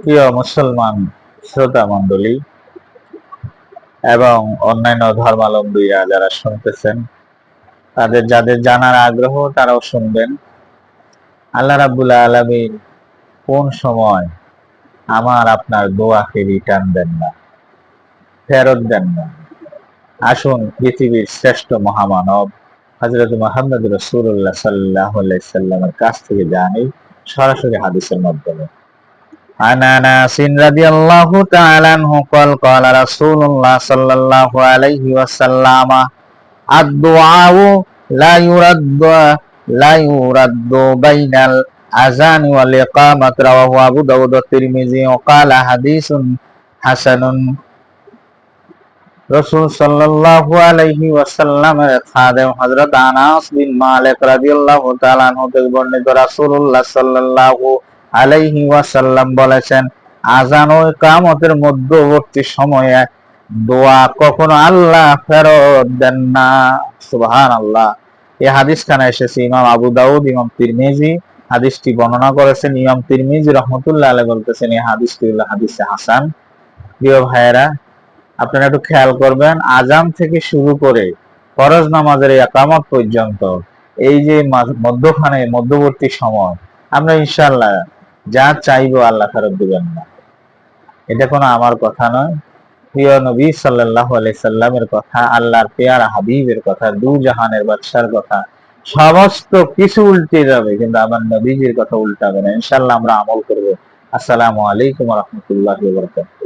প্রিয় মুসলমান শ্রোতা মণ্ডলী এবং অন্যান্য ধর্মাবলম্বীরা যারা শুনতেছেন, তাদের যাদের জানার আগ্রহ তারাও শুনবেন। আল্লাহ রাব্বুল আলামিন কোন সময় আমার আপনার দোয়াকে রিটার্ন দেন না, ফেরত দেন না। আসুন পৃথিবীর শ্রেষ্ঠ মহামানব হযরত মুহাম্মদ রাসূলুল্লাহ সাল্লাল্লাহু আলাইহি সাল্লামের কাছ থেকে জানি সরাসরি হাদিসের মাধ্যমে। عن انس رضي الله تعالى عنه قال قال رسول الله صلى الله عليه وسلم الدعاء لا يرد بين الاذان والاقامه رواه ابو داود والترمذي وقال حديث حسن। রাসূল সাল্লাল্লাহু আলাইহি ওয়াসাল্লামের খাদেম হযরত আনাস বিন মালিক রাদিয়াল্লাহু তাআলা আনহু থেকে বর্ণিত রাসূলুল্লাহ সাল্লাল্লাহু আলাইহি ওয়াসাল্লাম বলেছেন, আযান ও ইকামতের মধ্যবর্তী সময়ে দোয়া কখনো আল্লাহ ফেরত দেন না। সুবহানাল্লাহ। এই হাদিসখানা এসেছে ইমাম আবু দাউদ, ইমাম তিরমিজি হাদিসটি বর্ণনা করেছেন। ইমাম তিরমিজি রাহমাতুল্লাহ আলাইহি বলতেছেন এই হাদিসটি হলো হাদিসে হাসান। প্রিয় ভাইয়েরা, আপনারা একটু খেয়াল করবেন, আজান থেকে শুরু করে ফরজ নামাজের ইকামত পর্যন্ত এই যে মধ্যবর্তী সময়, আমরা ইনশাআল্লাহ যা চাইবো আল্লাহ ফেরত দিবেন না। এটা কোনো আমার কথা নয়, প্রিয় নবী সাল্লাল্লাহু আলাইহি সাল্লামের কথা, আল্লাহর পেয়ারা হাবিবের কথা, দু জাহানের বাদশার কথা। সমস্ত কিছু উল্টে যাবে, কিন্তু আমার নবীজির কথা উল্টাবে না। ইনশাআল্লাহ আমরা আমল করব। আসসালামু আলাইকুম ওয়া রাহমাতুল্লাহি ওয়া বারাকাতুহু।